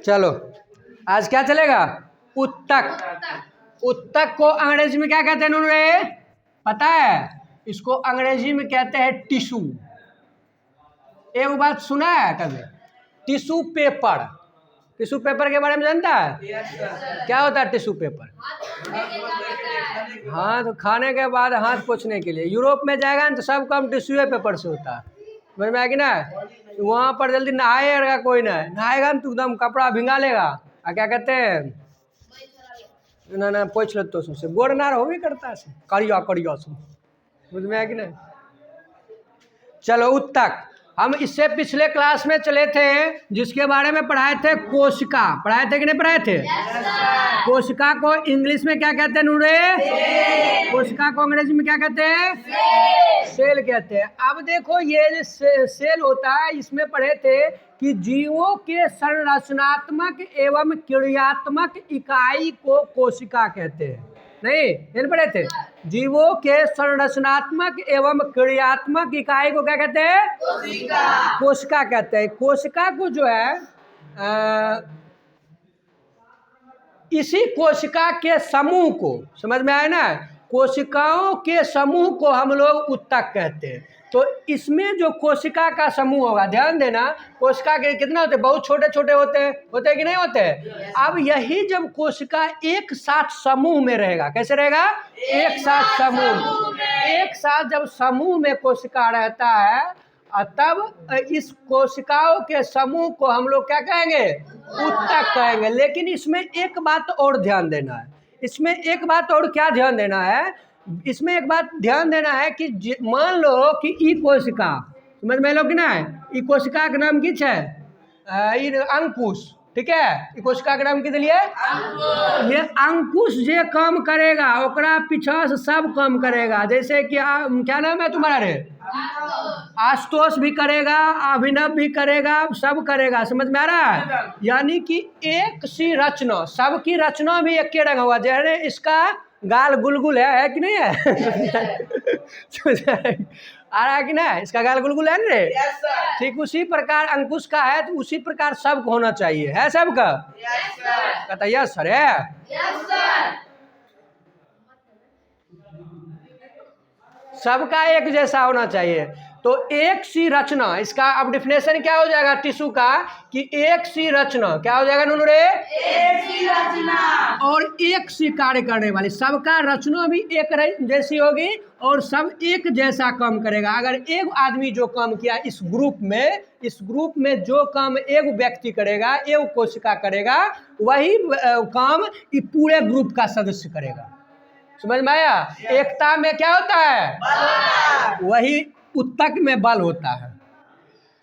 चलो आज क्या चलेगा? उत्तक। उत्तक को अंग्रेजी में क्या कहते हैं उन्होंने पता है? इसको अंग्रेजी में कहते हैं टिश्यू। एक बात सुना है कभी? Tissue paper. टिश्यू पेपर के बारे में जानता है? क्या होता है टिश्यू पेपर? हाँ, तो खाने के बाद हाथ पोंछने के लिए। यूरोप में जाएगा ना तो सब काम टिश्यू पेपर से होता है, समझ में आएगी ना? वहाँ पर जल्दी नहाएगा कोई ना, नहाएगा ना तो एकदम कपड़ा भिंगा लेगा और क्या कहते हैं ना पोछ लो तो उससे गोरनार हो भी करता है करिया करिया से, समझ में आएगी ना? चलो उत्तक। हम इससे पिछले क्लास में चले थे जिसके बारे में पढ़ाए थे कोशिका। पढ़ाए थे कि नहीं पढ़ाए थे? कोशिका को इंग्लिश में क्या कहते हैं नूरे? कोशिका को अंग्रेजी में क्या कहते हैं? सेल कहते हैं। अब देखो ये जो सेल होता है इसमें पढ़े थे कि जीवों के संरचनात्मक एवं क्रियात्मक इकाई को कोशिका कहते हैं। नहीं पढ़े थे? जीवों के संरचनात्मक एवं क्रियात्मक इकाई को क्या कहते हैं? कोशिका। कोशिका कहते हैं। कोशिका को जो है इसी कोशिका के समूह को, समझ में आया ना? कोशिकाओं के समूह को हम लोग उत्तक कहते हैं। तो इसमें जो कोशिका का समूह होगा, ध्यान देना, कोशिका के कितना होते हैं? बहुत छोटे छोटे होते हैं कि नहीं होते? अब यही जब कोशिका एक साथ समूह में रहेगा, कैसे रहेगा? एक साथ समूह। एक साथ जब समूह में कोशिका रहता है तब इस कोशिकाओं के समूह को हम लोग क्या कहेंगे? उत्तक कहेंगे। लेकिन इसमें एक बात और ध्यान देना है। इसमें एक बात और क्या ध्यान देना है? इसमें एक बात ध्यान देना है कि मान लो कि ई कोशिका, समझ में लो कि ना? ई कोशिका का नाम किछ है? अंकुश, ठीक है? ई कोशिका का नाम की दिलिए? ये अंकुश जे काम करेगा ओकरा पीछा से सब काम करेगा। जैसे कि क्या नाम है तुम्हारा रे? आशुतोष भी करेगा, अभिनव भी करेगा, सब करेगा, समझ में आ रहा है? यानी कि एक सी रचना, सबकी रचना भी एक रंग होगा। जैसे इसका गाल गुलगुल है कि नहीं है? आ रहा है कि नहीं? इसका गाल गुलगुल है ना? ठीक उसी प्रकार अंकुश का है, तो उसी प्रकार सबको होना चाहिए। है सबका? कहता यस सर है। सबका एक जैसा होना चाहिए। तो एक सी रचना, इसका अब डिफिनेशन क्या हो जाएगा टिश्यू का? कि एक सी रचना क्या हो जाएगा नूरे? एक सी रचना और एक सी कार्य करने वाली। सबका रचना भी एक जैसी होगी और सब एक जैसा काम करेगा। अगर एक आदमी जो काम किया इस ग्रुप में जो काम एक व्यक्ति करेगा, एक कोशिका करेगा, वही काम पूरे ग्रुप का सदस्य करेगा। समझ में आया? एकता में क्या होता है? वही उत्तक में बल होता है।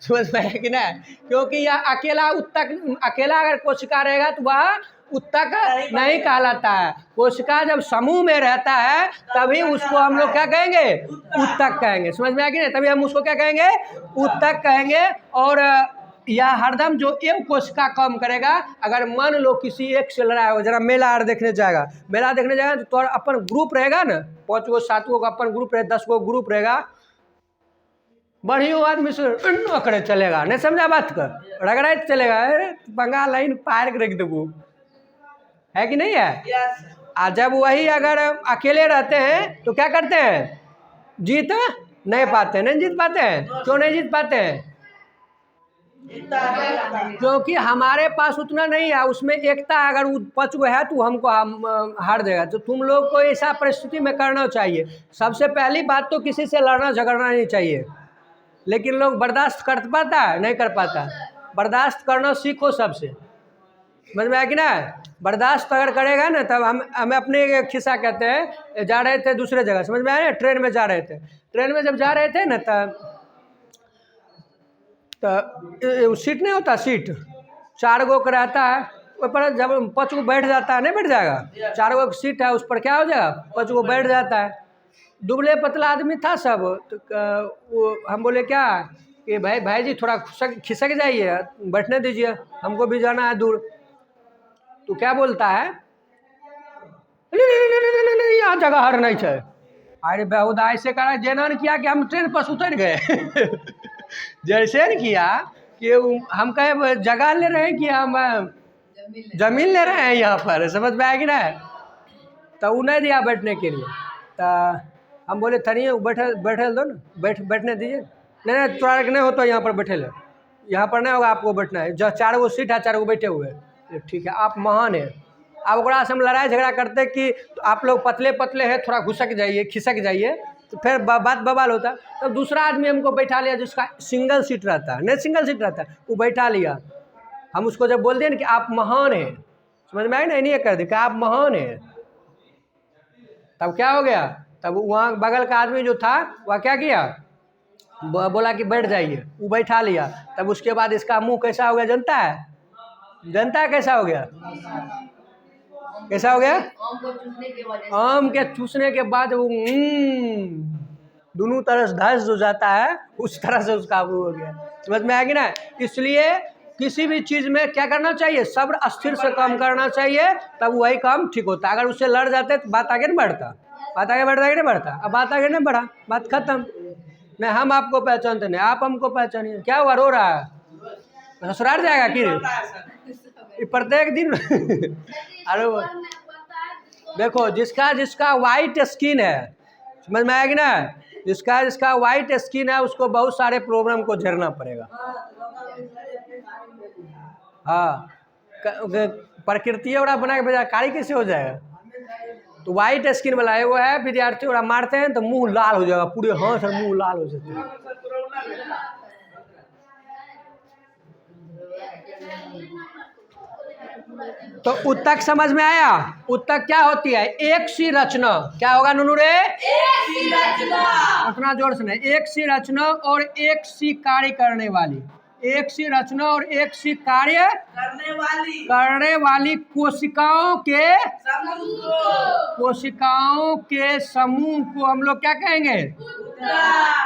समझ में आया कि नहीं? क्योंकि यह अकेला अगर कोशिका रहेगा तो वह उत्तक नहीं कहलाता है। कोशिका जब समूह में रहता है तभी उसको हम लोग क्या कहेंगे? उत्तक कहेंगे। समझ में आया कि नहीं? तभी हम उसको क्या कहेंगे? उत्तक कहेंगे। और या हरदम जो एक कोशिका काम करेगा। अगर मान लो किसी एक से लड़ाई हो, जरा मेला देखने जाएगा, तो अपन ग्रुप रहेगा ना, 5 गो 7 गो का अपन ग्रुप रहे, 10 गो ग्रुप रहेगा, बढ़िया आदमी से करे चलेगा, नहीं समझा बात का? रगड़ा चलेगा, बंगाल लाइन पार रख देबू, है कि नहीं है? जब वही अगर अकेले रहते हैं तो क्या करते हैं? जीत नहीं पाते। नहीं जीत पाते हैं। क्यों नहीं जीत पाते हैं? क्योंकि हमारे पास उतना नहीं है। उसमें एकता अगर 5 गो है तो हमको हार देगा। तो तुम लोग को ऐसा परिस्थिति में करना चाहिए। सबसे पहली बात तो किसी से लड़ना झगड़ना नहीं चाहिए। लेकिन लोग बर्दाश्त कर पाता है? नहीं कर पाता। बर्दाश्त करना सीखो सबसे। समझ में आया कि ना? बर्दाश्त अगर करेगा ना तब हमें अपने खिस्सा कहते हैं। जा रहे थे दूसरे जगह, समझ में आया? ट्रेन में जा रहे थे। ट्रेन में जब जा रहे थे ना तो सीट नहीं होता, सीट 4 गो का रहता है। ऊपर जब 5 गो बैठ जाता है, नहीं बैठ जाएगा? 4 गो की सीट है, उस पर क्या हो जाएगा? 5 गो बैठ जाता है। दुबले पतला आदमी था सब। तो वो हम बोले क्या कि भाई जी थोड़ा खिसक जाइए, बैठने दीजिए, हमको भी जाना है दूर। तो क्या बोलता है? यहाँ जगह हर नहीं है। अरे बेहुदा ऐसे करा, जेना किया कि हम ट्रेन पर उतर गए। जैसे न किया कि हम कहे जगह ले रहे हैं कि हम जमीन ले रहे हैं यहाँ पर, समझ में आएगी ना। तो वो नहीं दिया बैठने के लिए, तो हम बोले थनिए बैठे दो ना, बैठने दीजिए। नहीं थोड़ा नहीं हो तो यहाँ पर बैठे ले, यहाँ पर नहीं होगा, आपको बैठना है। जो 4 गो सीट है, 4 गो बैठे हुए हैं। ठीक है, आप महान है। अब ओकरा से हम लड़ाई झगड़ा करते कि तो आप लोग पतले पतले हैं, थोड़ा घुसक जाइए, खिसक जाइए, तो फिर बात बवाल होता। तो दूसरा आदमी हमको बैठा लिया जिसका सिंगल सीट रहता है, नहीं सिंगल सीट रहता है, वो बैठा लिया। हम उसको जब बोल दिए ना कि आप महान हैं, समझ में आए ना, नहीं कर दी कि आप महान हैं, तब क्या हो गया, तब वहाँ बगल का आदमी जो था वह क्या किया, बोला कि बैठ जाइए, वो बैठा लिया। तब उसके बाद इसका मुंह कैसा हो गया जनता है, जनता है कैसा हो गया, कैसा हो गया, आम के चूसने के बाद वो दोनों तरह से धस जो जाता है, उस तरह से उसका वो हो गया। समझ में आएगी ना। इसलिए किसी भी चीज़ में क्या करना चाहिए, सब्र स्थिर से काम करना चाहिए, तब वही काम ठीक होता है। अगर उससे लड़ जाते तो बात आगे नहीं बढ़ता, बात आगे बढ़ता कि नहीं बढ़ता। अब बात आगे नहीं बढ़ा, बात खत्म। नहीं हम आपको पहचानते नहीं, आप हमको पहचानिए। क्या हुआ, रो रहा है, ससुराल जाएगा कि प्रत्येक दिन अरे देखो, जिसका जिसका वाइट स्किन है, समझ में आएगी ना, जिसका जिसका वाइट स्किन है उसको बहुत सारे प्रॉब्लम को झेलना पड़ेगा। हाँ, प्रकृति और बना के भेजा, कारी कैसे हो जाएगा। तो वाइट स्किन वाला है वो है विद्यार्थी, और मारते हैं तो मुंह लाल हो जाएगा, पूरे हाथ और मुंह लाल हो जाते हैं। तो उत्तक समझ में आया। उत्तक क्या होती है, एक सी रचना। क्या होगा नूनू रे, एक सी रचना। उतना जोर से नहीं, एक सी रचना और एक सी कार्य करने वाली, एक सी रचना और एक सी कार्य करने वाली कोशिकाओं के समूह को हम लोग क्या कहेंगे।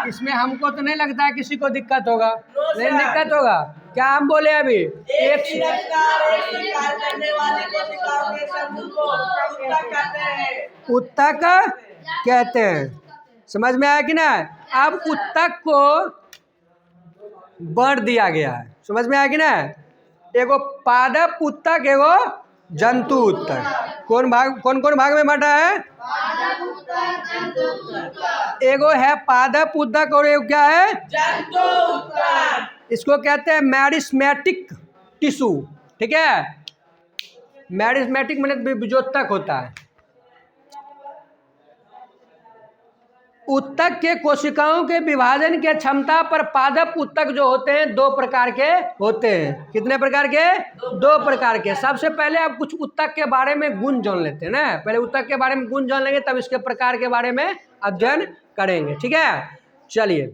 इसमें हमको तो नहीं लगता है किसी को दिक्कत होगा, नहीं दिक्कत होगा। क्या हम बोले अभी, एक उत्तक कहते हैं। समझ में आया कि ना। अब उत्तक को बढ़ दिया गया है, समझ में आया कि ना। एगो पादप उत्तक, एगो जंतु उत्तक। कौन कौन भाग में बांटा है, एगो है पादप उत्तक और एगो क्या है, जंतु उत्तक। इसको कहते हैं मैरिस्मेटिक टिश्यू। ठीक है, मैरिस्मेटिक मतलब बीजोत्तक होता है। उत्तक के कोशिकाओं के विभाजन के क्षमता पर पादप उत्तक जो होते हैं 2 प्रकार के होते हैं। कितने प्रकार के, 2 प्रकार के। सबसे पहले आप कुछ उत्तक के बारे में गुण जान लेते हैं ना, पहले उत्तक के बारे में गुण जान लेंगे, तब इसके प्रकार के बारे में अध्ययन करेंगे। ठीक है, चलिए।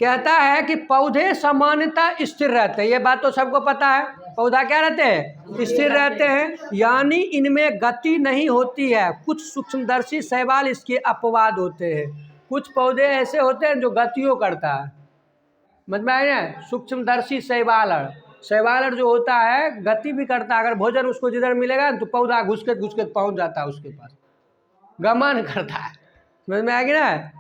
कहता है कि पौधे सामान्यतः स्थिर रहते हैं, ये बात तो सबको पता है। पौधा क्या रहते हैं, स्थिर रहते हैं, यानी इनमें गति नहीं होती है। कुछ सूक्ष्मदर्शी शैवाल इसके अपवाद होते हैं। कुछ पौधे ऐसे होते हैं जो गतियों करता है, समझ में आए ना। सूक्ष्मदर्शी शैवाल जो होता है गति भी करता है। अगर भोजन उसको जिधर मिलेगा तो पौधा घुसके पहुंच जाता है उसके पास, गमन करता है, समझ में आएगी ना।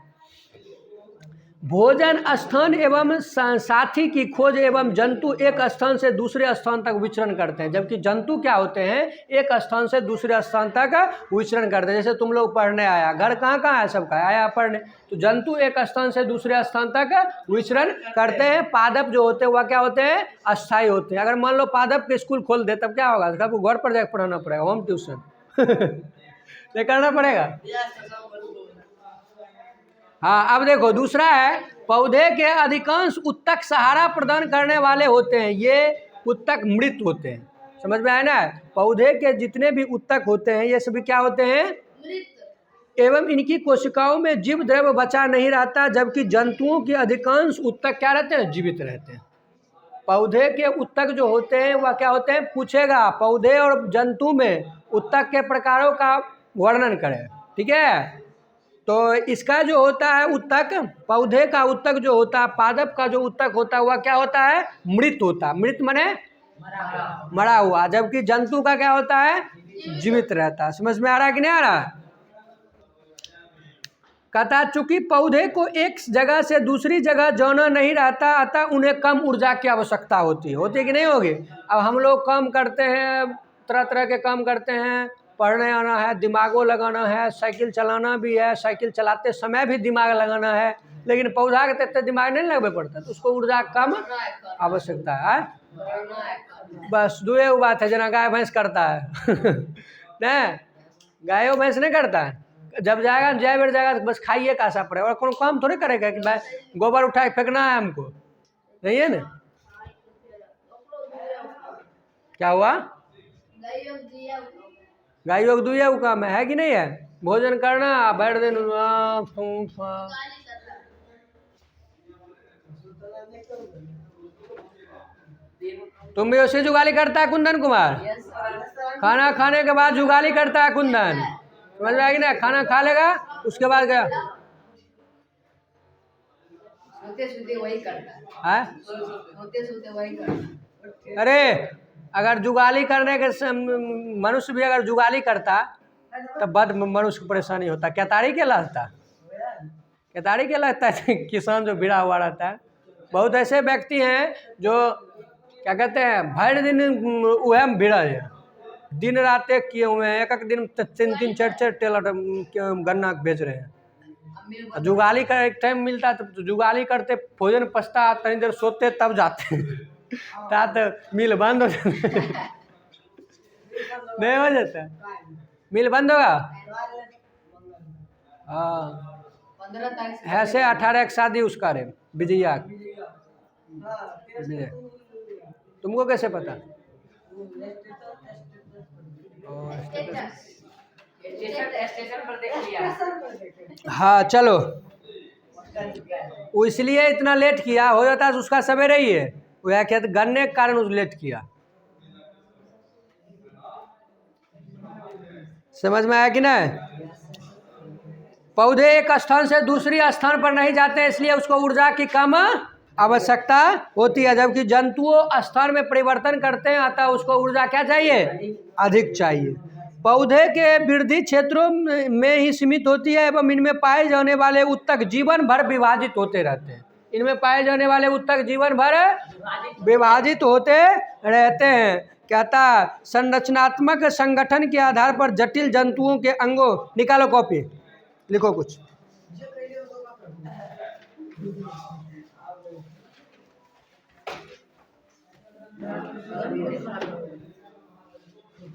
भोजन स्थान एवं साथी की खोज एवं जंतु एक स्थान से दूसरे स्थान तक विचरण करते हैं, जबकि जंतु क्या होते हैं, एक स्थान से दूसरे स्थान तक विचरण करते हैं। जैसे तुम लोग पढ़ने आया, घर कहाँ है सबका, आया पढ़ने, तो जंतु एक स्थान से दूसरे स्थान तक विचरण करते हैं। पादप जो होते हैं वह क्या होते हैं, अस्थायी होते हैं। अगर मान लो पादप के स्कूल खोल दे तब क्या होगा, सबको घर पर जाकर पढ़ाना पड़ेगा, होम ट्यूशन ये करना पड़ेगा। हाँ, अब देखो दूसरा है, पौधे के अधिकांश उत्तक सहारा प्रदान करने वाले होते हैं, ये उत्तक मृत होते हैं। समझ में आया ना। पौधे के जितने भी उत्तक होते हैं ये सभी क्या होते हैं, एवं इनकी कोशिकाओं में जीव द्रव्य बचा नहीं रहता, जबकि जंतुओं के अधिकांश उत्तक क्या रहते हैं, जीवित रहते हैं। पौधे के उत्तक जो होते हैं वह क्या होते हैं, पूछेगा पौधे और जंतु में उत्तक के प्रकारों का वर्णन करें। ठीक है, तो इसका जो होता है उत्तक, पौधे का उत्तक जो होता है, पादप का जो उत्तक होता है वह क्या होता है, मृत होता है। मृत माने मरा हुआ, जबकि जंतु का क्या होता है, जीवित रहता है। समझ में आ रहा है कि नहीं आ रहा। कहता चूंकि पौधे को एक जगह से दूसरी जगह जाना नहीं रहता, अतः उन्हें कम ऊर्जा की आवश्यकता होती है कि नहीं होगी। अब हम लोग काम करते हैं, तरह तरह के काम करते हैं, पढ़ने आना है, दिमागो लगाना है, साइकिल चलाना भी है, साइकिल चलाते समय भी दिमाग लगाना है, लेकिन पौधा के तत्ते दिमाग नहीं लगवे पड़ता, तो उसको ऊर्जा कम आवश्यकता है। बस दुए वो बात है जना गाय भैंस करता है नहीं, गायो भैंस नहीं करता है, जब जाएगा जय बेर जाएगा तो बस खाइए कासा पड़े, और कौन काम थोड़ी करेगा कि भाई गोबर उठा के फेंकना है हमको, नहीं है ना। क्या हुआ, गायों को दुइया काम है कि नहीं है, भोजन करना, बैठ दिन तुम भी उसे जुगाली करता है कुंदन कुमार, खाना खाने के बाद जुगाली करता है कुंदन, समझ में आएगी ना, खाना खा लेगा उसके बाद गया सोते वही करता है, सोते वही करता। अरे अगर जुगाली करने के मनुष्य भी अगर जुगाली करता तो बद मनुष्य को परेशानी होता, केतारी के लगता, केतारी के लगता है किसान जो भिड़ा हुआ रहता है। बहुत ऐसे व्यक्ति हैं जो क्या कहते हैं भर दिन वह में भिड़ा है, दिन रात एक किए हुए हैं, एक दिन 3-3 4-4 टेलर गन्ना बेच रहे हैं। जुगाली का एक टाइम मिलता है तो जुगाली करते, भोजन पछता, कहीं देर सोते तब जाते तो मिल बंद हो जाता नहीं हो जाता, मिल बंद होगा। हाँ ऐसे 18 की शादी उसका रे विजया, तुमको कैसे पता? हाँ चलो, वो इसलिए इतना लेट किया, हो जाता है उसका सवेरे ही है, वह कहते गन्ने के कारण उस लेट किया। समझ में आया कि नहीं? पौधे एक स्थान से दूसरी स्थान पर नहीं जाते, इसलिए उसको ऊर्जा की कम आवश्यकता होती है, जबकि जंतुओं स्थान में परिवर्तन करते हैं, अतः उसको ऊर्जा क्या चाहिए, अधिक चाहिए। पौधे के वृद्धि क्षेत्रों में ही सीमित होती है एवं इनमें पाए जाने वाले उत्तक जीवन भर विभाजित होते रहते हैं, इनमें पाए जाने वाले उत्तक जीवन भर विभाजित होते रहते हैं। कहता संरचनात्मक संगठन के आधार पर जटिल जंतुओं के अंगों, निकालो कॉपी लिखो कुछ,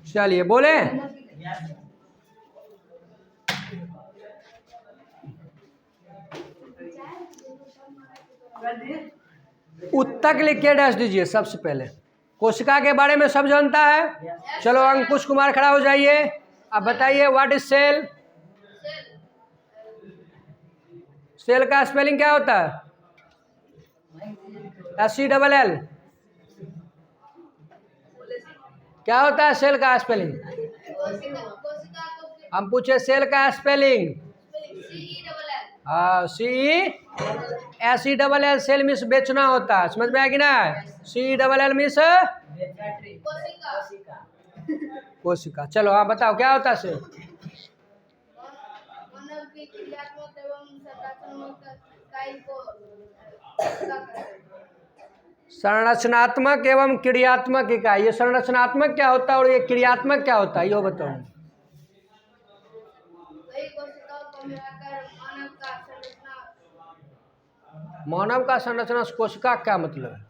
चलिए बोले। उत्तक लिख के डैश दीजिए सबसे पहले। कोशिका के बारे में सब जानता है, चलो अंकुश कुमार खड़ा हो जाइए, अब बताइए व्हाट इज सेल। सेल का स्पेलिंग क्या होता है? SELL। क्या होता है सेल का स्पेलिंग? हम पूछे सेल का स्पेलिंग। हाँ SELL, सेल मीन्स बेचना होता है, समझ में आया कि ना? CELL मीन्स कोशिका। चलो आप बताओ क्या होता है सेल? संरचनात्मक एवं क्रियात्मक इकाई। ये संरचनात्मक क्या होता है और ये क्रियात्मक क्या होता है, ये बताओ। मानव का संरचना कोशिका क्या मतलब है?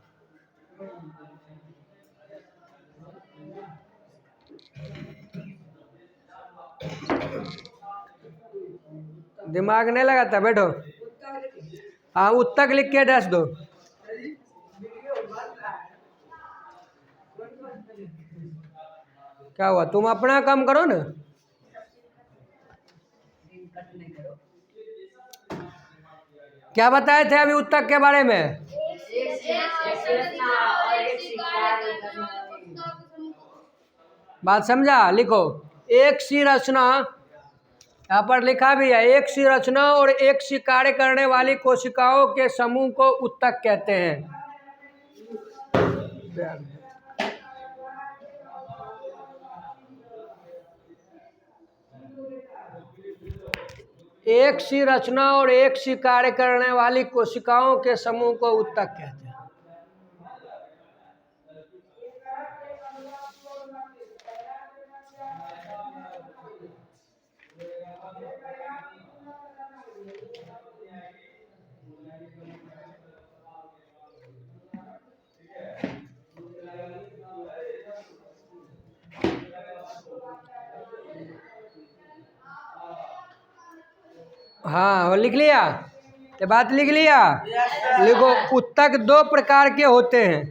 दिमाग नहीं लगाता, बैठो। हाँ उत्तक लिख के डैश दो। क्या हुआ, तुम अपना काम करो ना। क्या बताए थे अभी उत्तक के बारे में? बात समझा? लिखो एक सी रचना, यहाँ पर लिखा भी है, एक सी रचना और एक सी कार्य करने वाली कोशिकाओं के समूह को उत्तक कहते हैं। एक सी रचना और एक सी कार्य करने वाली कोशिकाओं के समूह को उत्तक कहते हैं। हाँ, लिख लिया, ये बात लिख लिया। लिखो, उत्तक दो प्रकार के होते हैं।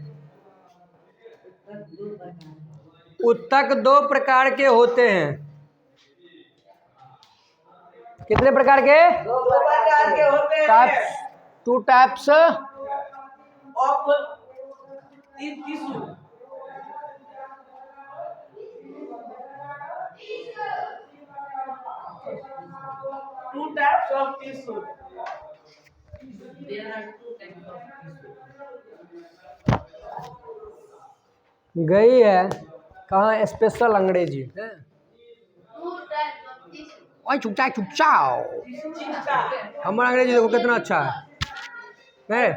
उत्तक दो प्रकार के होते हैं। कितने प्रकार के? दो प्रकार के होते हैं। Types, 2 types of tissue. Two types of tissue. There are two types of tissue. गई है कहाँ? स्पेशल अंग्रेजी है। ओए चुपचाप चुपचाओ, हमारा अंग्रेजी देखो कितना अच्छा है।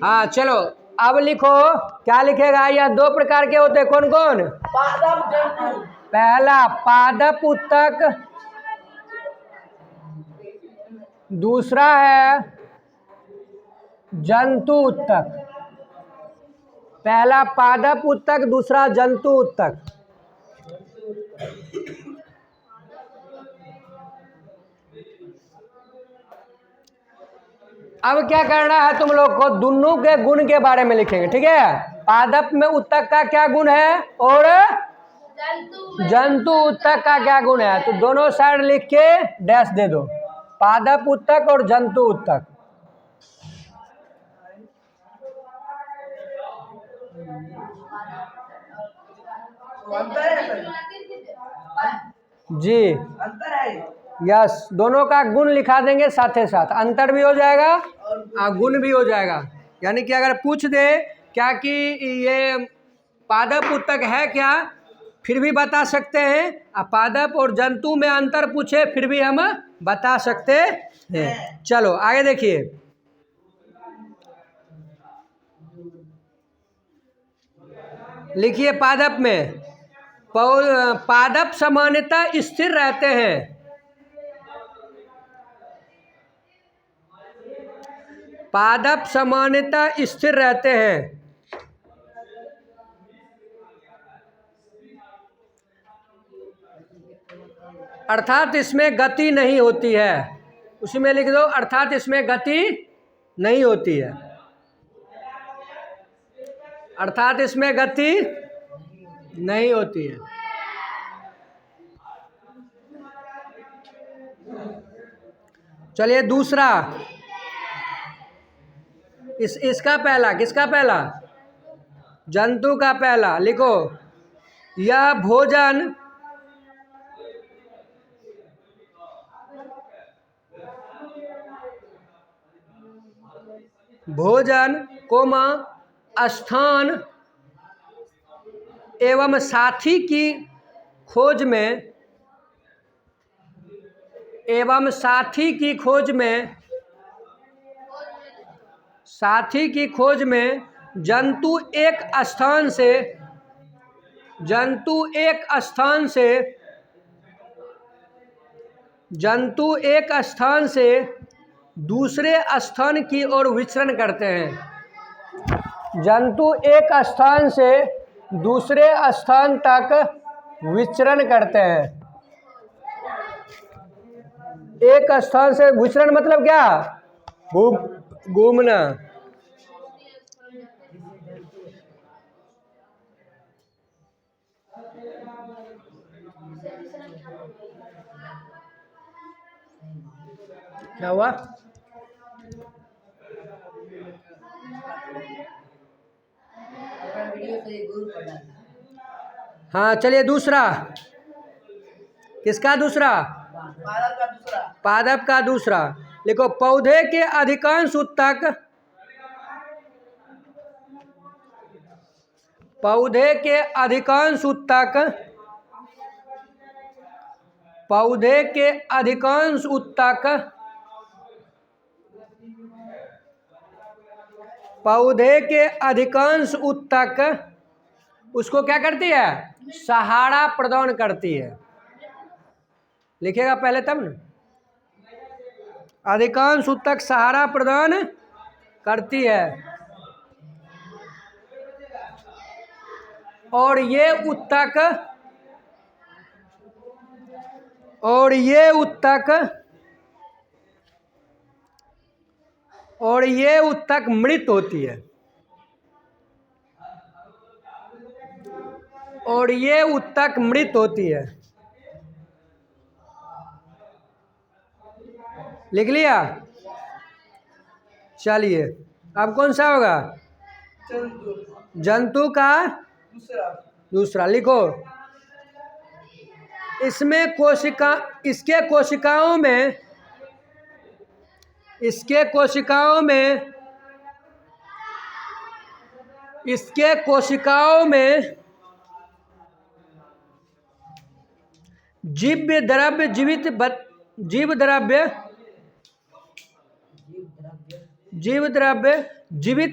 हाँ चलो, अब लिखो, क्या लिखेगा? यह दो प्रकार के होते हैं। कौन कौन? पादप जंतु। पहला पादप उत्तक, दूसरा है जंतु उत्तक। पहला पादप उत्तक, दूसरा जंतु उत्तक। अब क्या करना है तुम लोग को? दोनों के गुण के बारे में लिखेंगे, ठीक है? पादप में उत्तक का क्या गुण है और जंतु उत्तक का क्या गुण है, तो दोनों साइड लिख के डैश दे दो। पादप उत्तक और जंतु उत्तक। अंतर है जी, अंतर है। यस, दोनों का गुण लिखा देंगे साथे साथ, अंतर भी हो जाएगा और गुण भी हो जाएगा। यानी कि अगर पूछ दे क्या कि ये पादप उत्तक है क्या, फिर भी बता सकते हैं। पादप और जंतु में अंतर पूछे फिर भी हम बता सकते हैं। चलो आगे देखिए, लिखिए पादप में, पादप सामान्यतः स्थिर रहते हैं। पादप सामान्यतः स्थिर रहते हैं, अर्थात इसमें गति नहीं होती है। उसी में लिख दो, अर्थात इसमें गति नहीं होती है। अर्थात इसमें गति नहीं होती है। चलिए दूसरा, इसका पहला, किसका पहला? जंतु का पहला। लिखो, यह भोजन कोमा स्थान एवं साथी की खोज में जंतु एक स्थान से दूसरे स्थान की ओर विचरण करते हैं। जंतु एक स्थान से दूसरे स्थान तक विचरण करते हैं। एक स्थान से विचरण मतलब क्या? घूमना। क्या हुआ? हाँ चलिए दूसरा, किसका दूसरा? पादप का दूसरा। लिखो, पौधे के अधिकांश उत्तक पौधे के अधिकांश ऊतक उसको क्या करती है? सहारा प्रदान करती है। लिखेगा पहले तब ना। अधिकांश ऊतक सहारा प्रदान करती है और ये ऊतक मृत होती है। लिख लिया? चलिए अब कौन सा होगा? जंतु का दूसरा लिखो। इसके कोशिकाओं में जीव द्रव्य जीवित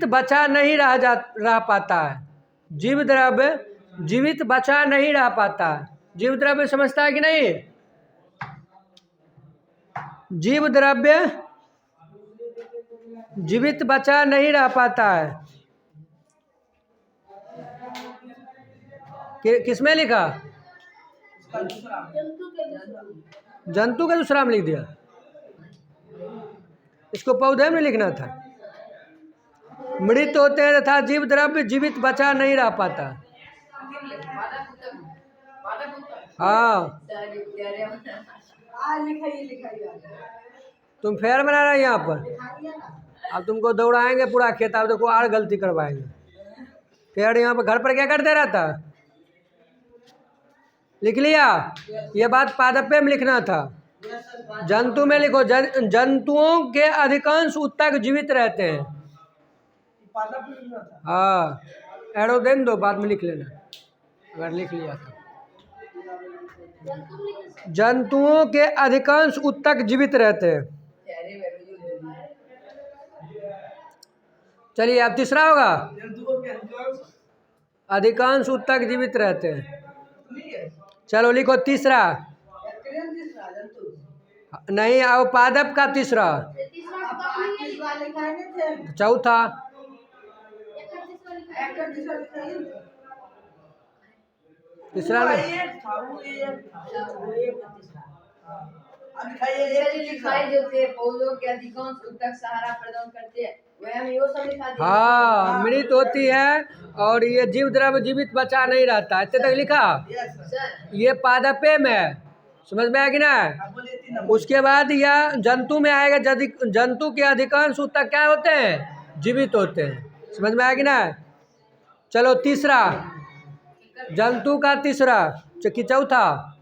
बचा नहीं रह पाता है। जीव द्रव्य जीवित बचा नहीं रह पाता है। जीव द्रव्य समझता है कि नहीं? जीव द्रव्य जीवित बचा नहीं रह पाता है। किसमें लिखा? जंतु के दूसरा में लिख दिया। इसको पौधे में लिखना था। मृत होते हैं तथा जीव द्रव्य जीवित बचा नहीं रह पाता। हाँ तुम फेयर बना रहे यहाँ पर। अब तुमको दौड़ाएंगे पूरा खेत। अब देखो और गलती करवाएंगे। फेयर यहाँ पर घर पर क्या करते रहता? लिख लिया? ये बात पादप में लिखना था। जंतु में लिखो। जंतुओं के अधिकांश ऊतक जीवित रहते हैं। हाँ एरो देन दो, बाद में लिख लेना अगर लिख लिया तो। जंतुओं के अधिकांश ऊतक जीवित रहते हैं। चलिए अब तीसरा होगा। अधिकांश ऊतक जीवित रहते हैं। चलो लिखो तीसरा। नहीं अब पादप का तीसरा। चौथा तीसरा पौधों के अधिकांश ऊतक सहारा प्रदान करते हैं। हाँ मृत होती है और ये जीव द्रव्य जीवित बचा नहीं रहता। इतने तक लिखा? ये पादपे में समझ में आया कि ना? उसके बाद यह जंतु में आएगा। जंतु के अधिकांश ऊतक क्या होते हैं? जीवित होते हैं। समझ में आया कि ना? चलो तीसरा। जंतु का तीसरा कि चौथा?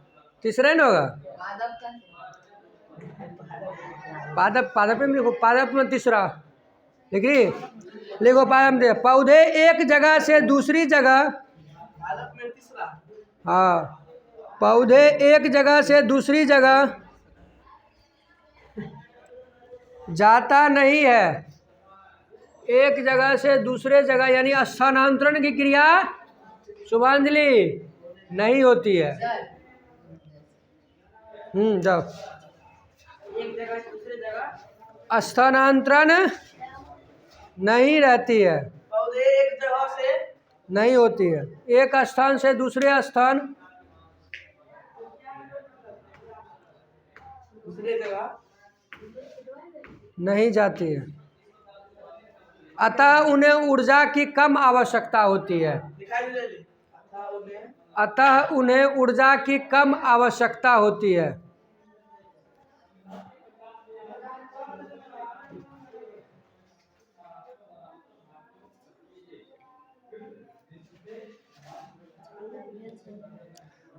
तीसरा ना होगा? पादप में लिखो। पादप में तीसरा लिख रही? लिखो पादप में। पौधे एक जगह से दूसरी जगह। हाँ पौधे एक जगह से दूसरी जगह जाता नहीं है। एक जगह से दूसरे जगह यानी स्थानांतरण की क्रिया शुभांजलि नहीं होती है। जाओ। एक जगह से दूसरे जगह स्थानांतरण नहीं रहती है। पौधे एक जगह से नहीं होती है। एक स्थान से दूसरे स्थान दूसरे जगह नहीं जाती है। अतः उन्हें ऊर्जा की कम आवश्यकता होती है। अतः उन्हें ऊर्जा की कम आवश्यकता होती है।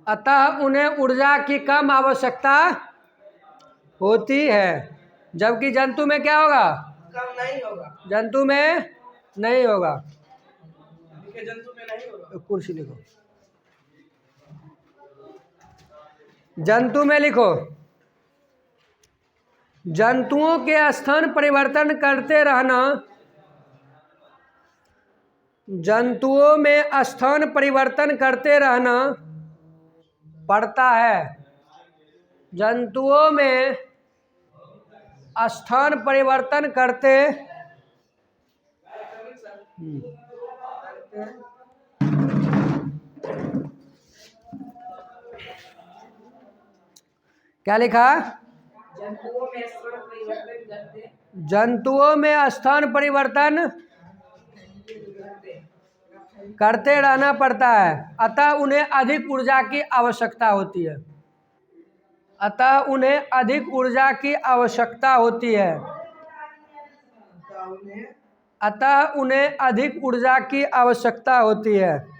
अतः उन्हें ऊर्जा की कम आवश्यकता होती है। जबकि जंतु में क्या होगा? कम नहीं होगा। जंतु में नहीं होगा। जंतु में नहीं होगा। कुर्सी लिखो। जंतु में लिखो, जंतुओं के स्थान परिवर्तन करते रहना, जंतुओं में स्थान परिवर्तन करते रहना पड़ता है। जंतुओं में स्थान परिवर्तन करते क्या लिखा? जंतुओं में स्थान परिवर्तन करते जंतुओं में स्थान परिवर्तन करते रहना पड़ता है, अतः उन्हें अधिक ऊर्जा की आवश्यकता होती है। अतः उन्हें अधिक ऊर्जा की आवश्यकता होती है। अतः उन्हें अधिक ऊर्जा की आवश्यकता होती है।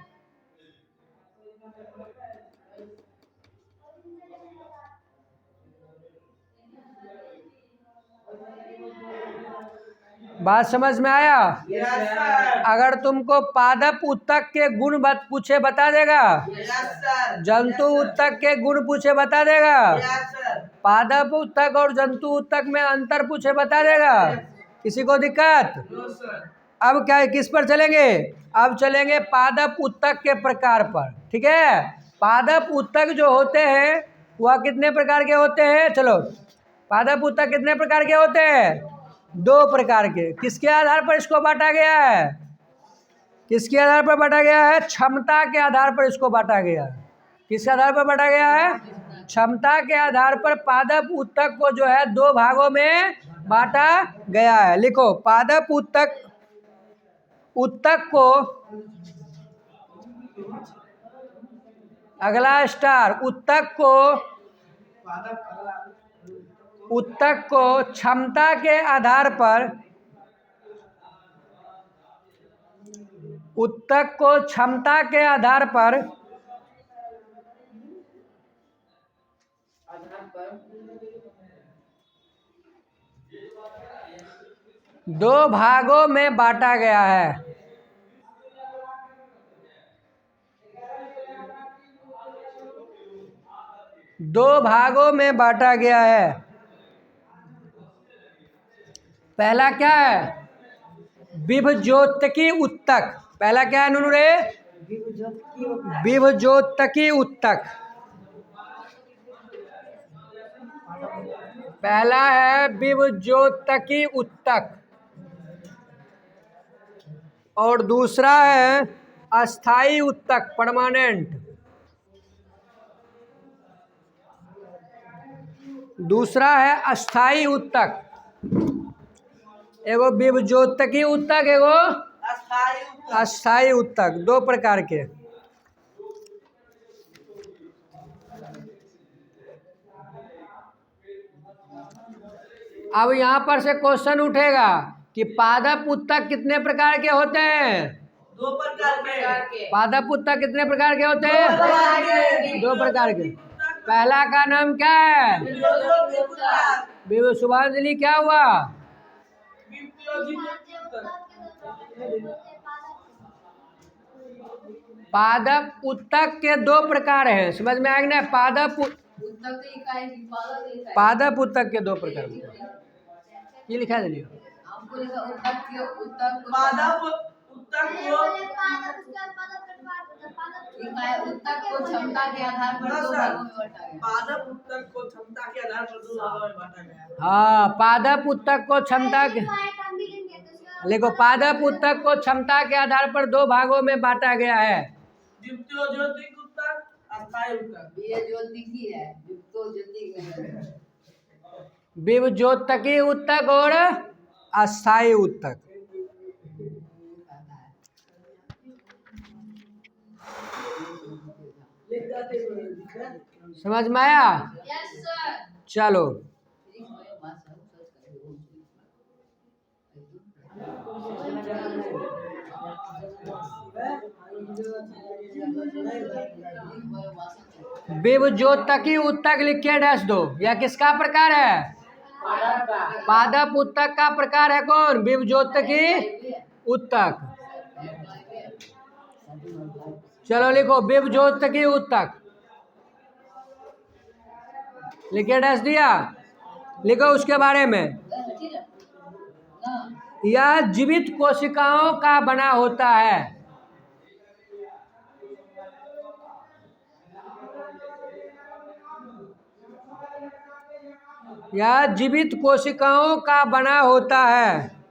बात समझ में आया? Yes sir. अगर तुमको पादप उत्तक के गुण पूछे बता देगा? Yes sir. जंतु उत्तक के गुण पूछे बता देगा? Yes sir. पादप उत्तक और जंतु उत्तक में अंतर पूछे बता देगा? किसी को दिक्कत? No sir. अब क्या किस पर चलेंगे? अब चलेंगे पादप उत्तक के प्रकार पर। ठीक है, पादप उत्तक जो होते हैं वह कितने प्रकार के होते हैं? चलो, पादप उत्तक कितने प्रकार के होते हैं? 2 प्रकार के। किसके आधार पर इसको बांटा गया है? किसके आधार पर बांटा गया है? क्षमता के आधार पर इसको बांटा गया है। किसके आधार पर बांटा गया है? क्षमता के आधार पर पादप उत्तक को जो है 2 भागों में बांटा गया है। लिखो, पादप उत्तक को, अगला स्टार, उत्तक को क्षमता के आधार पर, उत्तक को क्षमता के आधार पर 2 भागों में बांटा गया है। दो भागों में बांटा गया है। पहला क्या है? विभज्योतकी उत्तक। पहला क्या है नुनू रे? विभज्योतकी उत्तक। पहला है विभज्योतकी उत्तक और दूसरा है अस्थाई उत्तक, परमानेंट। दूसरा है अस्थाई उत्तक। एगो विभज्योतकी उत्तक, एगो अस्थाई उत्तक, 2 प्रकार के। अब यहाँ पर से क्वेश्चन उठेगा कि पादप उत्तक कितने प्रकार के होते हैं? 2 प्रकार के। पादप उत्तक कितने प्रकार के होते हैं? 2 प्रकार के। पहला का नाम क्या है? शुभांजलि, क्या हुआ? पादप उत्तक के 2 प्रकार हैं, समझ में आएगा ना? पादप उत्तक के 2 प्रकार। ये लिखा है, चलिए। उत्तक को क्षमता के आधार पर 2 भागों में बांटा गया। पादप उत्तक को क्षमता के आधार पर 2 भागों में बांटा गया। हाँ, पादप उत्तक को क्षमता के, देखो, पादप उत्तक को क्षमता के आधार पर 2 भागों में बांटा गया है। विभज्योतिक उत्तक, अस्थाई उत्तक। ये ज्योतिकी है, विभज्योतिक नहीं। विभज्योतकी उत्तक और अस्थाई उत्तक। समझ में आया? Yes sir. चलो, विभज्योतकी उत्तक लिख के डैश दो। यह किसका प्रकार है? पादप उत्तक का प्रकार है। कौन? विभज्योतकी उत्तक। चलो लिखो, विभज्योतकी उत्तक। लिखे डैश दिया, लिखो उसके बारे में। यह जीवित कोशिकाओं का बना होता है। यह जीवित कोशिकाओं का बना होता है।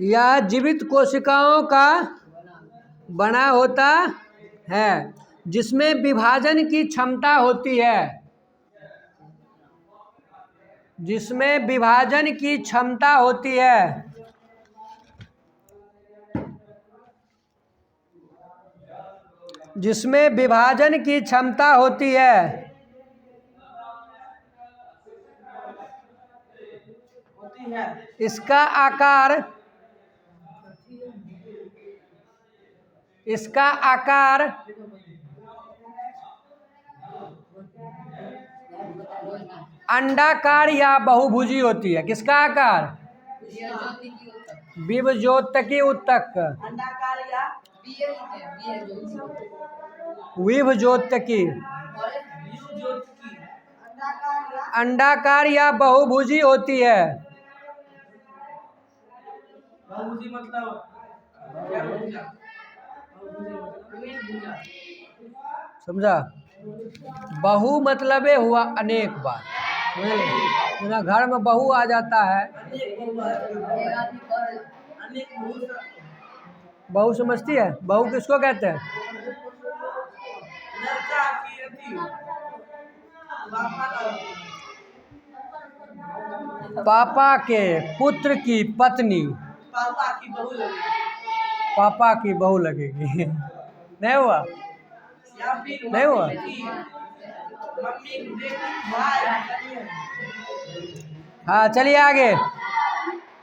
यह जीवित कोशिकाओं का बना होता है जिसमें विभाजन की क्षमता होती है। जिसमें विभाजन की क्षमता होती है। जिसमें विभाजन की क्षमता होती है। इसका आकार अंडाकार या बहुभुजी होती है। किसका आकार? विभज्योतकी उत्तक। विभज्योतकी अंडाकार या बहुभुजी होती है। बहुभुजी मतलब क्या भुजा? समझा? बहु मतलब हुआ अनेक बार। मेरा घर में बहू आ जाता है, बहू समझती है? बहू किसको कहते हैं? पापा के पुत्र की पत्नी पापा की बहू लगेगी। नहीं हुआ? नहीं हुआ? हाँ, चलिए आगे।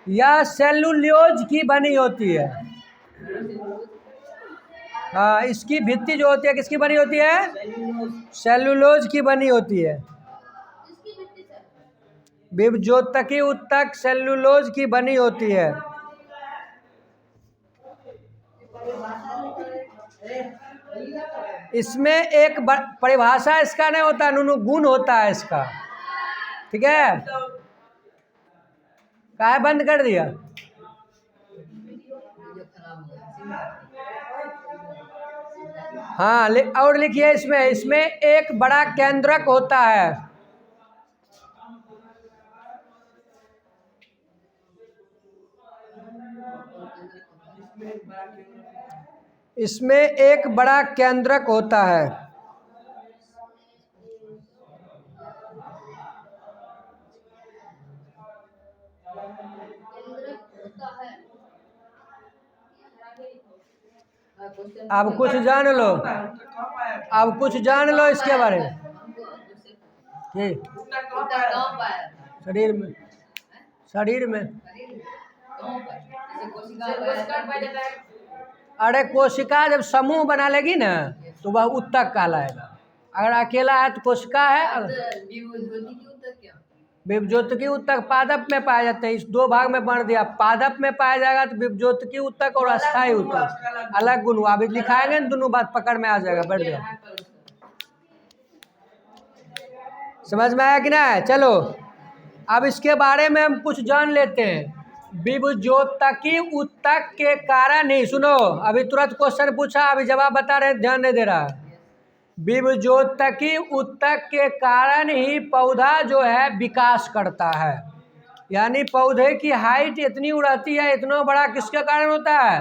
यह सेलुलोज की बनी होती है। हाँ, इसकी भित्ति जो होती है किसकी बनी होती है? सेलुलोज की बनी होती है। विभज्योतकी उत्तक सेलुलोज की बनी होती है। इसमें एक परिभाषा इसका नहीं होता, नुनु गुण होता है इसका। ठीक है? काहे बंद कर दिया? हाँ, और लिखिए इसमें एक बड़ा केंद्रक होता है। इसमें एक बड़ा केंद्रक होता है। अब कुछ जान लो, अब कुछ जान लो इसके बारे में। शरीर में अरे कोशिका जब समूह बना लेगी ना तो वह उत्तक कहलाएगा। अगर अकेला है तो कोशिका है। विभज्योतकी उत्तक पादप में पाया जाते हैं। इस दो भाग में बांट दिया। पादप में पाया जाएगा तो विभज्योतकी उत्तक और अस्थायी उत्तक अलग गुण हुआ। अभी लिखाएंगे ना दोनों बात पकड़ में आ जाएगा। बैठ जाओ। समझ में आया कि ना? चलो अब इसके बारे में हम कुछ जान लेते हैं। विभज्योतकी उत्तक के कारण ही, सुनो अभी तुरंत क्वेश्चन पूछा, अभी जवाब बता रहे, ध्यान नहीं दे रहा। विभज्योतकी उत्तक के कारण ही पौधा जो है विकास करता है। यानी पौधे की हाइट इतनी रहती है, इतना बड़ा किसके कारण होता है?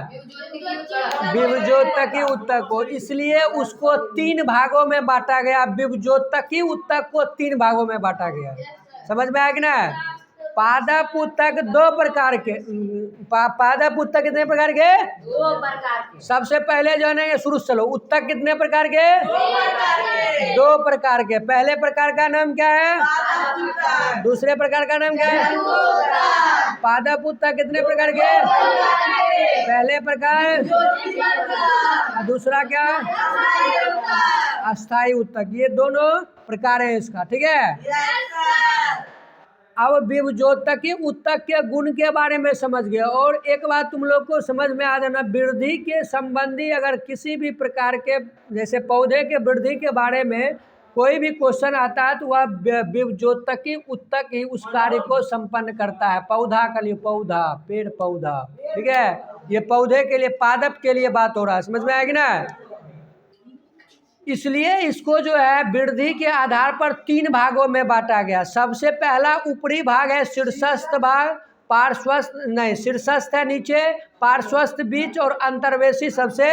विभज्योतकी उत्तक को। इसलिए उसको 3 भागों में बांटा गया। विभज्योतकी उत्तक को 3 भागों में बांटा गया। समझ में आया कि ना? पादप उत्तक 2 प्रकार के। पादप उत्तक कितने प्रकार के? 2 प्रकार के। सबसे पहले जो है शुरू से चलो, उत्तक कितने प्रकार के? 2 प्रकार के। पहले प्रकार का नाम क्या है? दूसरे प्रकार का नाम क्या है? पादप उत्तक कितने प्रकार के? पहले प्रकार, दूसरा क्या? अस्थायी उत्तक। ये दोनों प्रकार है इसका। ठीक है? अब विभजोतकी उत्तक के गुण के बारे में समझ गए। और एक बात तुम लोग को समझ में आ जाना, वृद्धि के संबंधी अगर किसी भी प्रकार के जैसे पौधे के वृद्धि के बारे में कोई भी क्वेश्चन आता है तो वह विभजोतकी उत्तक ही उस कार्य को संपन्न करता है। पौधा के लिए पौधा, पेड़ पौधा, ठीक है, ये पौधे के लिए पादप के लिए बात हो रहा है, समझ में आएगी ना। इसलिए इसको जो है वृद्धि के आधार पर 3 भागों में बांटा गया। सबसे पहला ऊपरी भाग है शीर्षस्थ भाग, पार्श्वस्थ नहीं, शीर्षस्थ है नीचे, पार्श्वस्थ बीच और अंतर्वेशी सबसे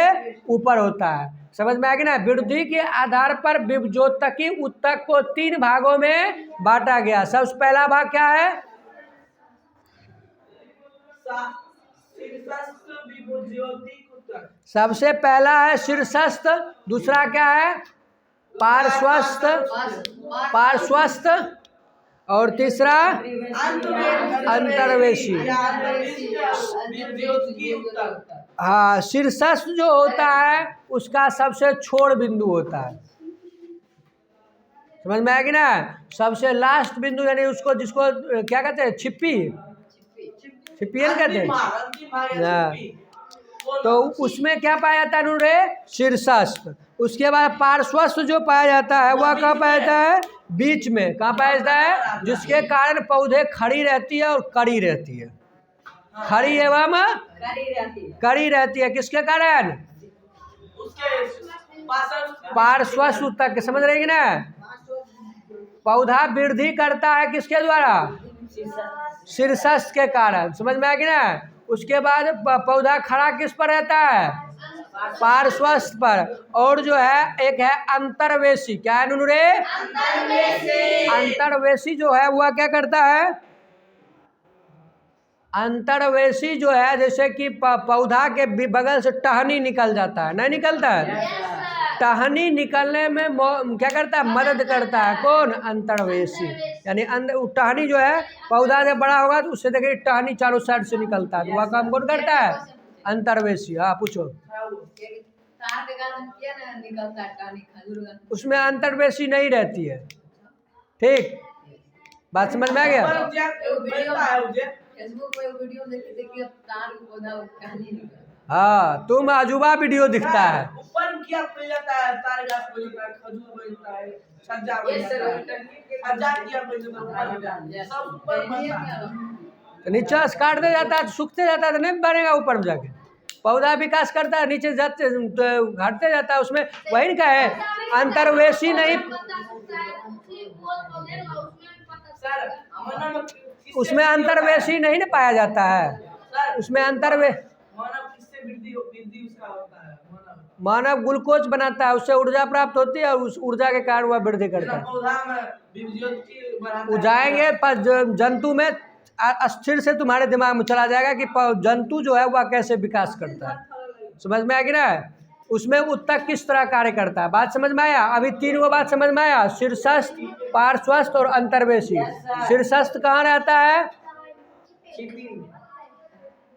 ऊपर होता है, समझ में आ गया ना। वृद्धि के आधार पर विभजोतकी उत्तक को 3 भागों में बांटा गया। सबसे पहला भाग क्या है? सबसे पहला है शीर्षस्थ, दूसरा क्या है? पार्श्वस्थ, पार्श्वस्थ, और तीसरा अंतर्वेशी। हाँ, शीर्षस्थ जो होता है उसका सबसे छोर बिंदु होता है, समझ में आएगी ना। सबसे लास्ट बिंदु यानी उसको जिसको क्या कहते हैं, छिप्पी, छिप्पियन कहते हैं। तो उसमें क्या पाया जाता है रे? शीर्षस्थ। उसके बाद पार्श्वस्थ जो पाया जाता है वह कहाँ पाया जाता है? बीच में। कहाँ पाया जाता है? जिसके कारण पौधे खड़ी रहती है और कड़ी रहती है, खड़ी एवं कड़ी रहती है। किसके कारण? पार्श्वस्थ उत्तक, समझ रही ना। पौधा वृद्धि करता है किसके द्वारा? शीर्षस्थ के कारण, समझ में आएगी ना। उसके बाद पौधा खड़ा किस पर रहता है? पार्श्वस्थ पर। और जो है एक है अंतर्वेशी। क्या है नुनू रे? अंतर्वेशी जो है वह क्या करता है? अंतर्वेशी जो है जैसे कि पौधा के बगल से टहनी निकल जाता है, नहीं निकलता है? टहनी निकलने में क्या करता है? मदद करता है। कौन? अंतर्वेशी। यानी टहनी जो है पौधा जब बड़ा होगा तो उससे देखिए टहनी चारों साइड से निकलता है, तो वह काम कौन करता है? अंतर्वेशी। हाँ पूछो। उसमें अंतर्वेशी नहीं रहती है, ठीक, बात समझ में आ गया। हाँ, तुम अजूबा वीडियो दिखता है। ऊपर क्या बन जाता है? तार गाछ बन जाता है, खजूर बन जाता है, सज्जा बन जाता है, सज्जा क्या बन जाता है, सब ऊपर बनता है। तो नीचे से काट दे जाता है तो सूखते जाता है तो नहीं बनेगा ऊपर में जाके। पौधा विकास करता है, नीचे जाते तो घटते जाता है। उसमें वही का है, अंतर्वेशी नहीं, उसमें अंतर्वेशी नहीं ना पाया जाता है। उसमें मानव ग्लूकोज बनाता है, उससे ऊर्जा प्राप्त होती है और उस ऊर्जा के कारण वह वृद्धि करता है। उजाएंगे पर जंतु में अस्थिर से तुम्हारे दिमाग में चला जाएगा कि जंतु जो है वह कैसे विकास करता है, समझ में आएगी ना। उसमें उत्तक किस तरह कार्य करता है, बात समझ में आया। अभी 3 वो बात समझ में आया, शीर्षस्थ, पार्श्वस्थ और अंतर्वेशी। शीर्षस्थ कहाँ रहता है?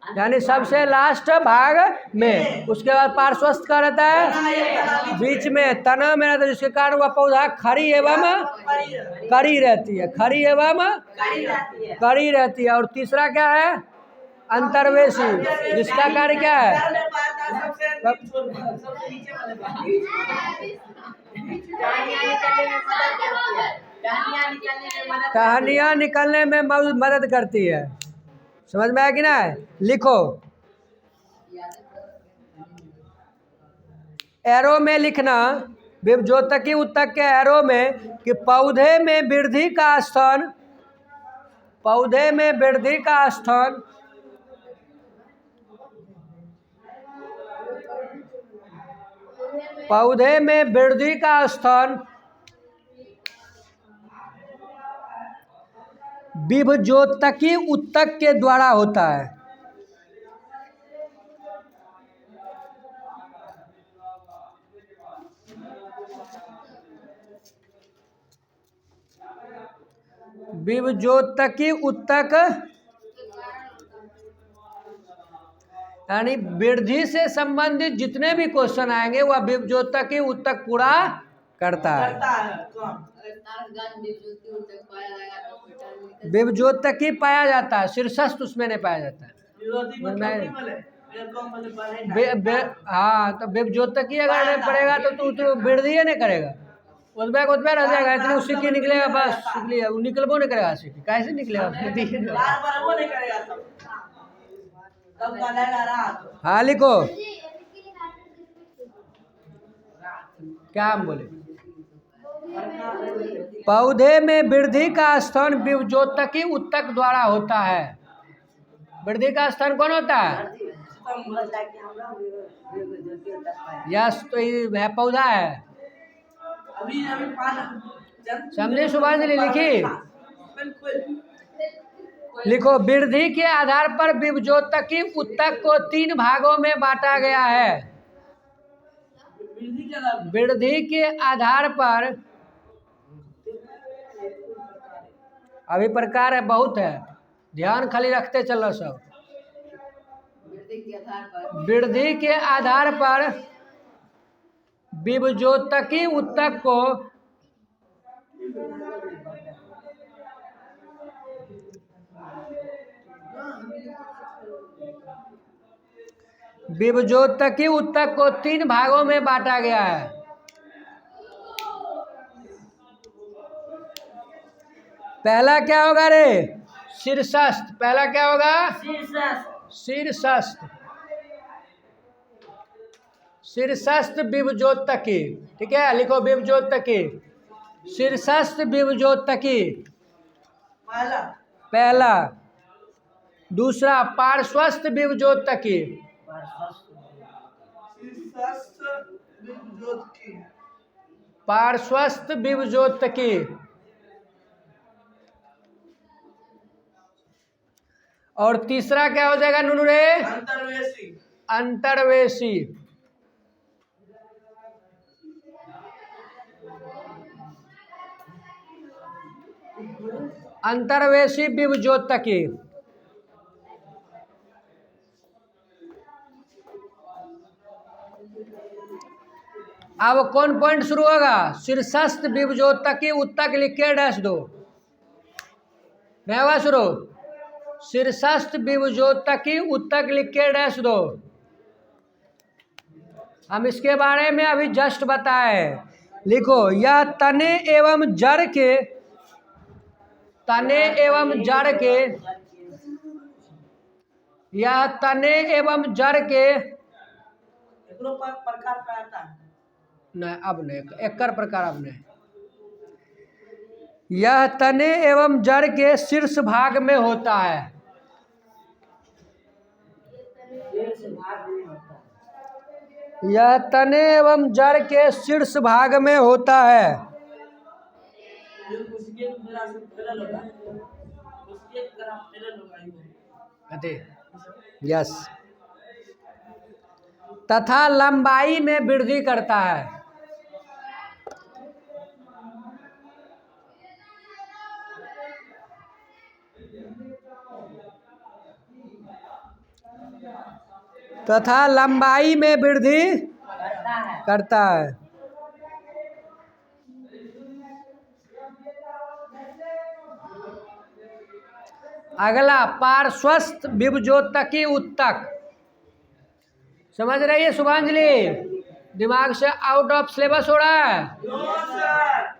यानी सबसे लास्ट भाग में। उसके बाद पार्श्वस्थ का रहता है बीच में, तना में रहता है, जिसके कारण वह पौधा खड़ी एवं कड़ी रहती है, खड़ी एवं कड़ी रहती है। और तीसरा क्या है? अंतर्वेशी, जिसका कार्य क्या है? टहनियाँ निकलने में मदद करती है, समझ में आएगी ना। लिखो, एरो में लिखना, विभजोतकी उत्तक के एरो में कि पौधे में वृद्धि का स्थान, पौधे में वृद्धि का स्थान पौधे में वृद्धि का स्थान विभजोतकी उत्तक के द्वारा होता है। विभजोतकी उत्तक यानी वृद्धि से संबंधित जितने भी क्वेश्चन आएंगे वह विभजोतकी उत्तक पूरा करता है। करता है कौन? अगर तारकगंज विभज्योति उत्तक पाया जाएगा तो हॉस्पिटल में कैसे- विभज्योतकी पाया जाता है, शीर्षस्थ उसमें नहीं पाया जाता है। विरोधी मैं- मतलब की बोले ये कौन बोले पढ़े हाँ, तो विभज्योतकी अगर नहीं पड़ेगा तो तू वृद्धि नहीं करेगा, उतबे को उतबे रह जाएगा, इतनी उसी की निकलेगा बस, निकलेगा वो निकलबो नहीं करेगा सीखी, कैसे निकलेगा वृद्धि? बार बार वो नहीं करेगा तब करेगा रात। हाँ लिखो, क्या हम बोले, पौधे में वृद्धि का स्थान विभज्योतकी उत्तक द्वारा होता है। वृद्धि का स्थान कौन होता है? यस, तो ये है पौधा है। अभी अभी समझे सुभाष जी, लिखी बिल्कुल। लिखो, वृद्धि के आधार पर विभज्योतकी उत्तक को 3 भागों में बांटा गया है। वृद्धि के नाम वृद्धि के आधार पर अभी प्रकार है, बहुत है, ध्यान खाली रखते चलो सब। वृद्धि के आधार पर वृद्धि के आधार पर विभज्योतकी उत्तक को विभज्योतकी उत्तक को 3 भागों में बांटा गया है। पहला क्या होगा रे? शीर्षस्थ। पहला क्या होगा? शीर्षस्थ। शीर्षस्थ विभज्योतकी, ठीक है, लिखो विभज्योतकी, शीर्षस्थ विभज्योतकी पहला पहला। दूसरा पार्श्वस्थ विभज्योतकी, पार्श्वस्थ विभज्योतकी। और तीसरा क्या हो जाएगा नुनू रे? अंतर्वेशी। अंतर्वेशी। अंतर्वेशी विभज्योतकी। अब कौन पॉइंट शुरू होगा? शीर्षस्थ विभज्योतकी उत्तक लिख के डैश दो, नहीं होगा शुरू। शीर्षस्थ विभज्योतकी उत्तक लिख के डैश दो। हम इसके बारे में अभी जस्ट बताए। लिखो, यह तने एवं जड़ के, तने एवं जड़ के, यह तने एवं जड़ के, प्रकार का आता है नहीं अब नहीं, एकर प्रकार अब नहीं। यह तने एवं जड़ के शीर्ष भाग में होता है। यह तने एवं जड़ के शीर्ष भाग में होता है। यस, तथा लंबाई में वृद्धि करता है। तथा लंबाई में वृद्धि करता है। अगला पार्श्वस्थ विभज्योतकी उत्तक। समझ रही है शुभांजलि? दिमाग से आउट ऑफ सिलेबस हो रहा है?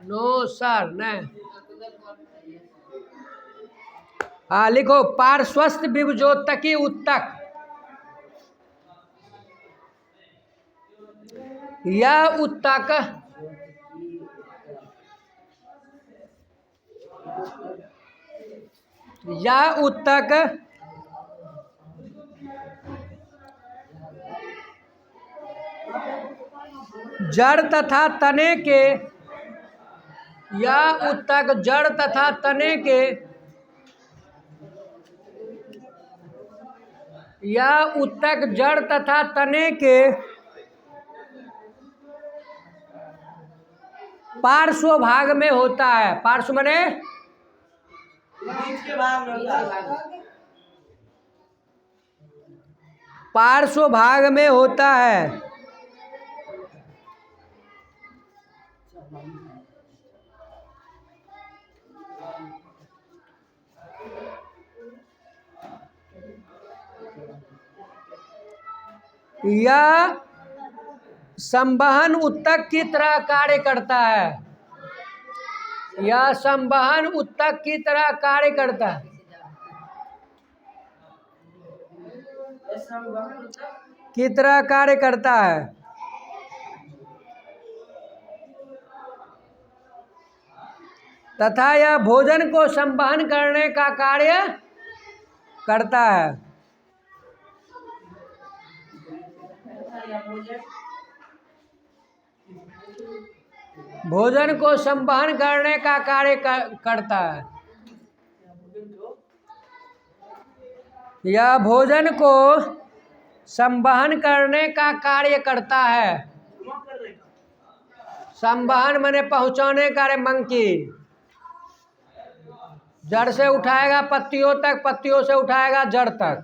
नो सर, नहीं। हाँ लिखो, पार्श्वस्थ विभज्योतकी उत्तक। यह उत्तक जड़ तथा तने के, यह उत्तक जड़ तथा तने के, यह उत्तक जड़ तथा तने के पार्श्व भाग में होता है। पार्श्व माने बीच के भाग में होता है। पार्श्व भाग में होता है। यह संवहन ऊतक की तरह कार्य करता है। यह संवहन ऊतक की तरह कार्य करता है। की तरह कार्य करता है तथा यह भोजन को संवहन करने का कार्य करता है। भोजन को संवहन करने का कार्य करता है। यह भोजन को संवहन करने का कार्य करता है। संवहन माने पहुंचाने का, रे मंकी। जड़ से उठाएगा पत्तियों तक, पत्तियों से उठाएगा जड़ तक।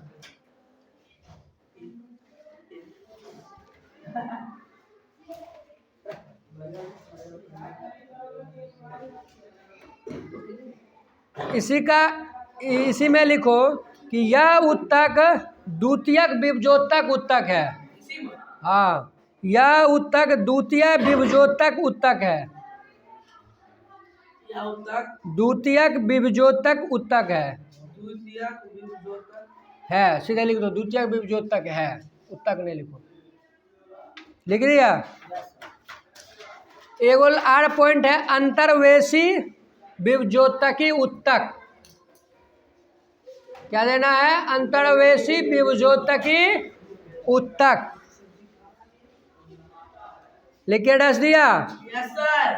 इसी में लिखो कि यह ऊतक द्वितीयक विभजोतक ऊतक है। हाँ, यह ऊतक द्वितीय विभजोतक ऊतक है। द्वितीयक विभजोतक ऊतक है। सीधे लिख दो, द्वितीयक विभजोतक है, ऊतक नहीं लिखो। लिख दिया। एगो आर पॉइंट है, अंतर्वेशी विभजोतकी ऊतक। क्या देना है? अंतर्वेशी विभजोतकी ऊतक। लिख के डस दिया। Yes sir.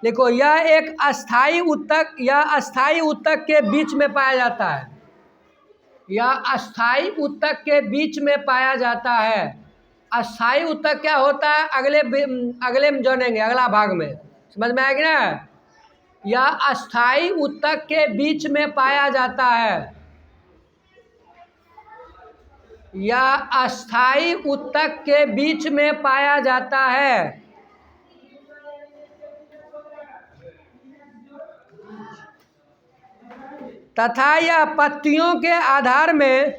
देखो, यह एक अस्थाई ऊतक, यह अस्थाई ऊतक के बीच में पाया जाता है। यह अस्थाई ऊतक के बीच में पाया जाता है। अस्थाई ऊतक क्या होता है? अगले में जानेंगे, अगला भाग में। समझ में आएगी ना? यह अस्थाई ऊतक के बीच में पाया जाता है। यह अस्थाई ऊतक के बीच में पाया जाता है। तथा यह पत्तियों के आधार में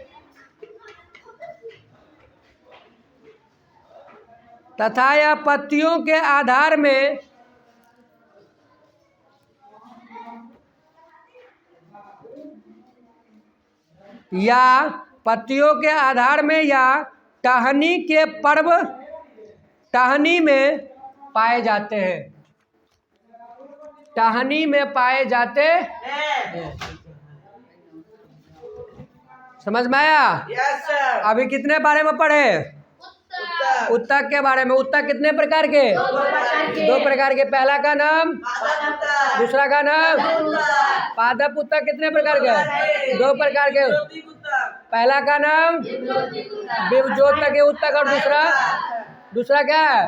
या पत्तियों के आधार में या टहनी के पर्व टहनी में पाए जाते हैं। टहनी में पाए जाते हैं। समझ में आया? Yes sir. अभी कितने बारे में पढ़े? ऊतक के बारे में। ऊतक कितने प्रकार के? दो प्रकार के। पहला का नाम, दूसरा का नाम पादप ऊतक। कितने प्रकार के? दो प्रकार के। पहला का नाम विभजोतकी ऊतक और दूसरा क्या है?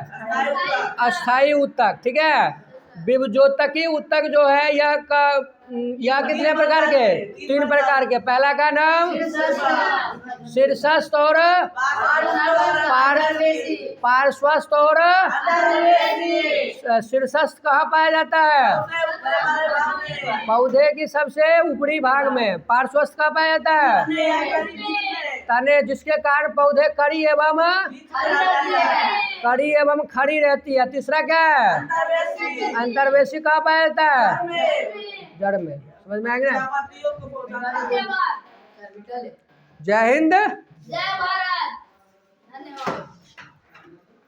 अस्थाई ऊतक। ठीक है। विभजोतकी ऊतक जो है यह कितने प्रकार के? 3 प्रकार के। पहला का नाम शीर्षस्थ और पार्श्वस्थ। और शीर्षस्थ कहाँ पाया जाता है? पौधे की सबसे ऊपरी भाग में। पार्श्वस्थ कहाँ पाया जाता है? तने, जिसके कारण पौधे कड़ी एवं खड़ी रहती है। तीसरा क्या है? अंतर्वेशी कहाँ पाया जाता है? जड़ में। समझ में आ गया? जय हिंद, जय भारत। धन्यवाद।